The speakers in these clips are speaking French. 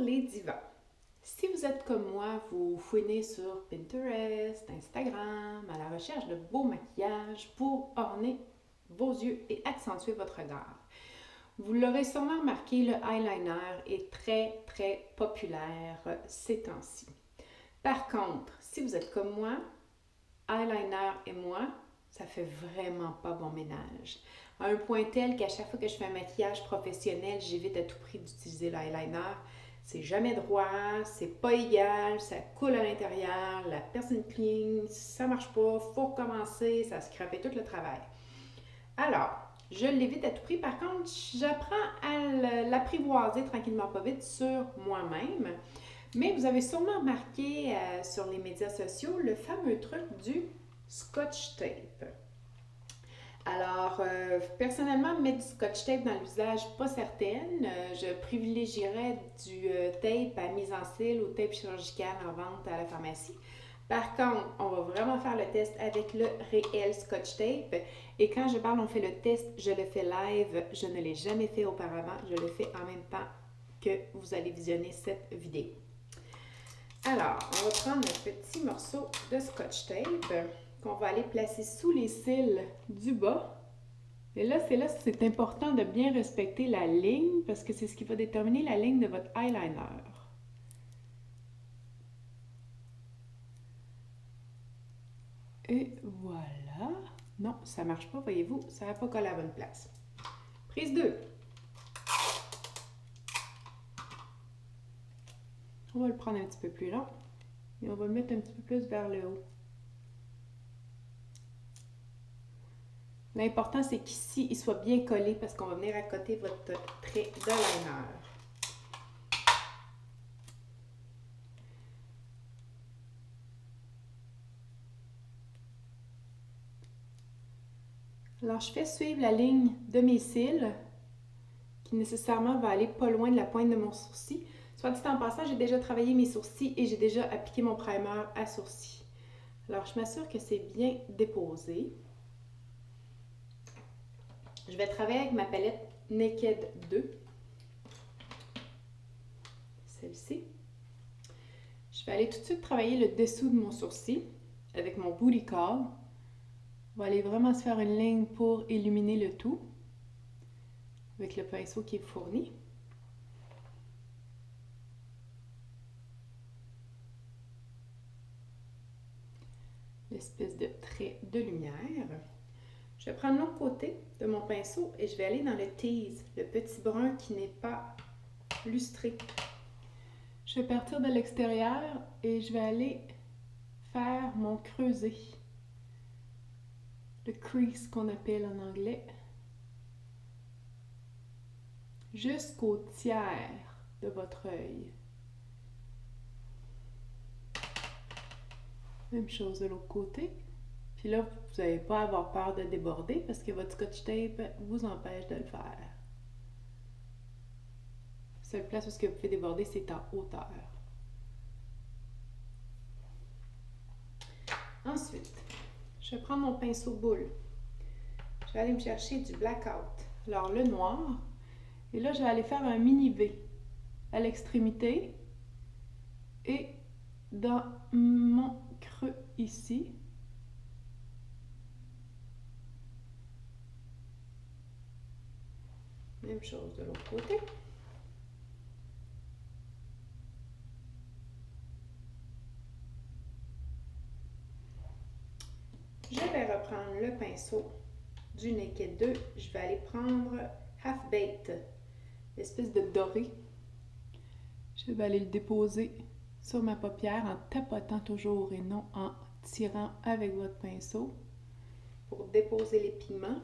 les divas. Si vous êtes comme moi, vous fouinez sur Pinterest, Instagram, à la recherche de beaux maquillages pour orner vos yeux et accentuer votre regard. Vous l'aurez sûrement remarqué, le eyeliner est très populaire ces temps-ci. Par contre, si vous êtes comme moi, eyeliner et moi, ça fait vraiment pas bon ménage. À un point tel qu'à chaque fois que je fais un maquillage professionnel, j'évite à tout prix d'utiliser l'eyeliner. C'est jamais droit, c'est pas égal, ça coule à l'intérieur, la personne cligne, ça marche pas, faut recommencer, ça scrapait tout le travail. Alors, je l'évite à tout prix. Par contre, j'apprends à l'apprivoiser tranquillement pas vite sur moi-même. Mais vous avez sûrement remarqué sur les médias sociaux le fameux truc du Scotch tape. Alors, personnellement, mettre du Scotch tape dans le visage, pas certaine. Je privilégierais du tape à mise en cils ou tape chirurgical en vente à la pharmacie. Par contre, on va vraiment faire le test avec le réel Scotch tape. Et quand je parle, on fait le test, je le fais live. Je ne l'ai jamais fait auparavant. Je le fais en même temps que vous allez visionner cette vidéo. Alors, on va prendre un petit morceau de Scotch tape qu'on va aller placer sous les cils du bas. Et là, c'est important de bien respecter la ligne parce que c'est ce qui va déterminer la ligne de votre eyeliner. Et voilà. Non, ça ne marche pas, voyez-vous, ça n'a pas collé à la bonne place. Prise 2. On va le prendre un petit peu plus long et on va le mettre un petit peu plus vers le haut. L'important, c'est qu'ici, il soit bien collé parce qu'on va venir accoter votre trait de liner. Alors, je fais suivre la ligne de mes cils qui nécessairement va aller pas loin de la pointe de mon sourcil. Soit dit en passant, j'ai déjà travaillé mes sourcils et j'ai déjà appliqué mon primer à sourcils. Alors, je m'assure que c'est bien déposé. Je vais travailler avec ma palette Naked 2. Celle-ci. Je vais aller tout de suite travailler le dessous de mon sourcil avec mon booty call. On va aller vraiment se faire une ligne pour illuminer le tout avec le pinceau qui est fourni. L'espèce de trait de lumière. Je vais prendre l'autre côté de mon pinceau et je vais aller dans le tease, le petit brun qui n'est pas lustré. Je vais partir de l'extérieur et je vais aller faire mon creuset, le crease qu'on appelle en anglais, jusqu'au tiers de votre œil. Même chose de l'autre côté. Puis là, vous n'allez pas avoir peur de déborder parce que votre Scotch tape vous empêche de le faire. La seule place où vous pouvez déborder, c'est en hauteur. Ensuite, je vais prendre mon pinceau boule. Je vais aller me chercher du blackout. Alors, le noir. Et là, je vais aller faire un mini V à l'extrémité et dans mon creux ici. Même chose de l'autre côté. Je vais reprendre le pinceau du Naked 2. Je vais aller prendre Half Baked, l'espèce de doré. Je vais aller le déposer sur ma paupière en tapotant toujours et non en tirant avec votre pinceau pour déposer les pigments.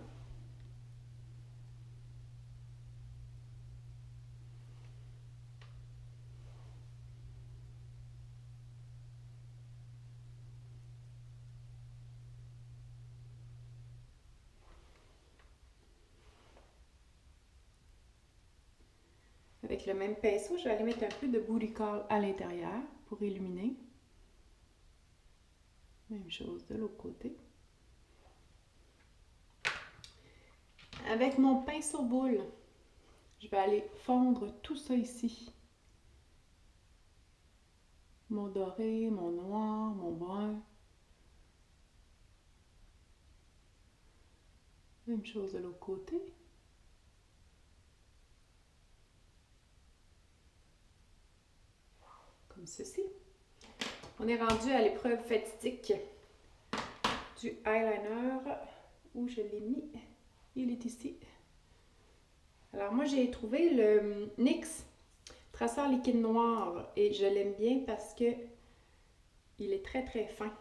Avec le même pinceau, je vais aller mettre un peu de booty call à l'intérieur pour illuminer. Même chose de l'autre côté. Avec mon pinceau boule, je vais aller fondre tout ça ici mon doré, mon noir, mon brun. Même chose de l'autre côté. Comme ceci. On est rendu à l'épreuve fatidique du eyeliner. Où je l'ai mis? Il est ici. Alors moi j'ai trouvé le NYX traceur liquide noir et je l'aime bien parce que il est très très fin.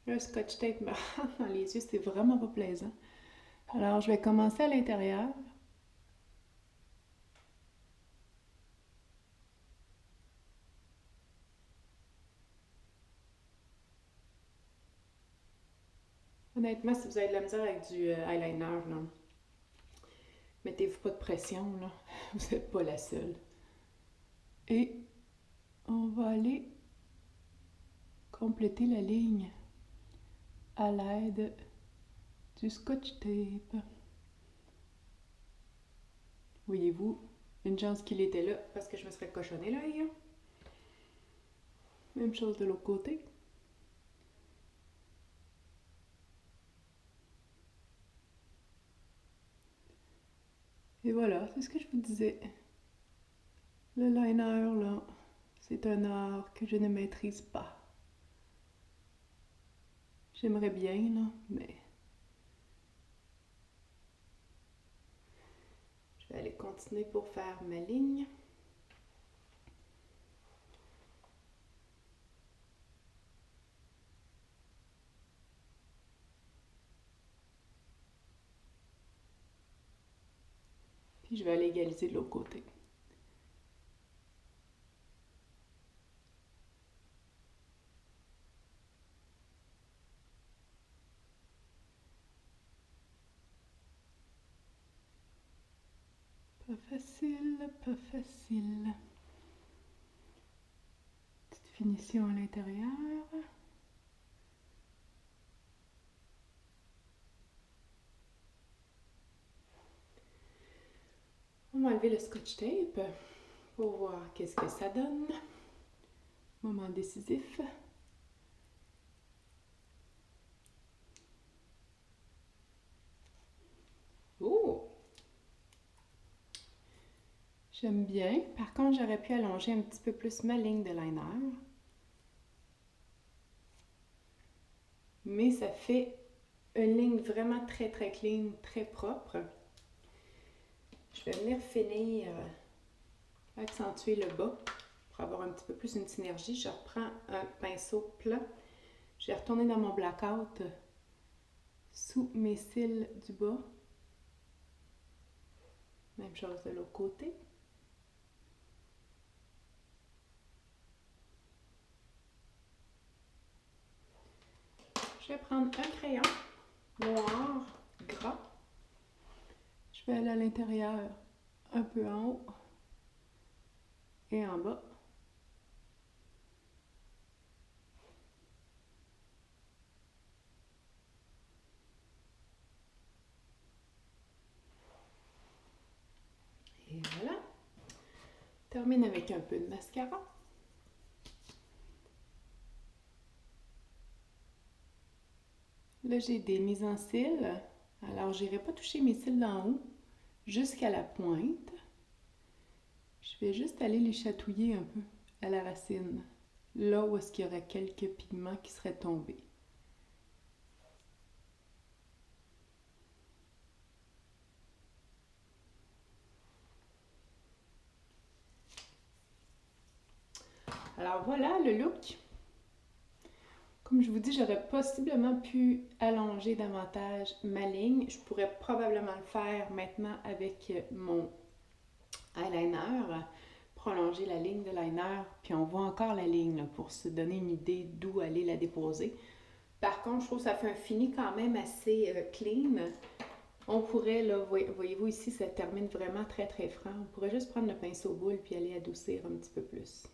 Le scotch tape me rentre dans les yeux, c'est vraiment pas plaisant. Alors je vais commencer à l'intérieur. Honnêtement, si vous avez de la misère avec du eyeliner, là, mettez-vous pas de pression, là. Vous n'êtes pas la seule. Et on va aller compléter la ligne à l'aide du scotch tape. Voyez-vous, une chance qu'il était là parce que je me serais cochonné l'œil. Même chose de l'autre côté. Et voilà, c'est ce que je vous disais. Le liner, là, c'est un art que je ne maîtrise pas. J'aimerais bien, là, mais... Je vais aller continuer pour faire ma ligne. Puis je vais aller égaliser de l'autre côté. Pas facile, pas facile. Petite finition à l'intérieur. On va enlever le scotch tape pour voir qu'est-ce que ça donne. Moment décisif. Oh! J'aime bien. Par contre, j'aurais pu allonger un petit peu plus ma ligne de liner. Mais ça fait une ligne vraiment très très clean, très propre. Je vais venir finir, accentuer le bas pour avoir un petit peu plus une synergie. Je reprends un pinceau plat. Je vais retourner dans mon blackout sous mes cils du bas. Même chose de l'autre côté. Je vais prendre un crayon noir, gras. Je vais aller à l'intérieur, un peu en haut et en bas. Et voilà. Termine avec un peu de mascara. Là, j'ai des mises en cils. Alors, je n'irai pas toucher mes cils d'en haut jusqu'à la pointe. Je vais juste aller les chatouiller un peu à la racine, là où est-ce qu'il y aurait quelques pigments qui seraient tombés. Alors voilà le look. Comme je vous dis, j'aurais possiblement pu allonger davantage ma ligne. Je pourrais probablement le faire maintenant avec mon eyeliner, prolonger la ligne de liner, puis on voit encore la ligne là, pour se donner une idée d'où aller la déposer. Par contre, je trouve que ça fait un fini quand même assez clean. On pourrait, là, voyez-vous ici, ça termine vraiment très très franc. On pourrait juste prendre le pinceau boule puis aller adoucir un petit peu plus.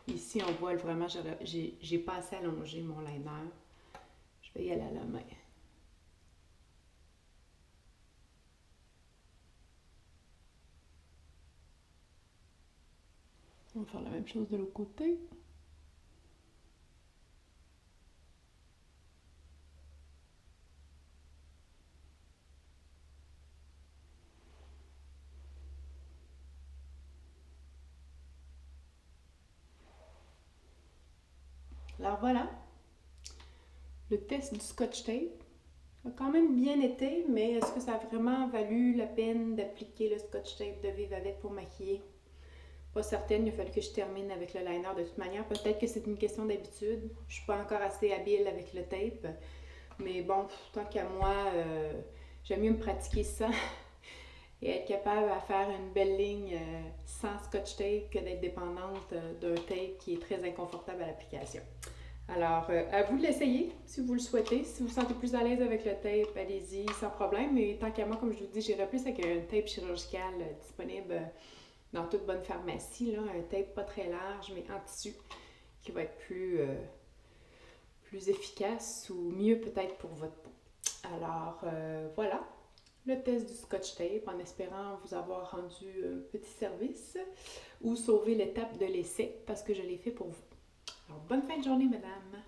Ici, on voit vraiment, j'ai pas assez allongé mon liner. Je vais y aller à la main. va faire la même chose de l'autre côté. Alors voilà, le test du Scotch Tape a quand même bien été, mais est-ce que ça a vraiment valu la peine d'appliquer le Scotch Tape, de vivre avec pour maquiller? Pas certaine, il a fallu que je termine avec le liner de toute manière. Peut-être que c'est une question d'habitude. Je suis pas encore assez habile avec le tape. Mais bon, tant qu'à moi, j'aime mieux me pratiquer ça et être capable à faire une belle ligne sans Scotch Tape que d'être dépendante d'un tape qui est très inconfortable à l'application. Alors, à vous de l'essayer si vous le souhaitez. Si vous vous sentez plus à l'aise avec le tape, allez-y sans problème. Mais tant qu'à moi, comme je vous dis, j'irai plus avec un tape chirurgical disponible dans toute bonne pharmacie, là, un tape pas très large, mais en tissu, qui va être plus efficace ou mieux peut-être pour votre peau. Alors, voilà, le test du Scotch Tape, en espérant vous avoir rendu un petit service ou sauver l'étape de l'essai, parce que je l'ai fait pour vous. Alors, bonne fin de journée, mesdames!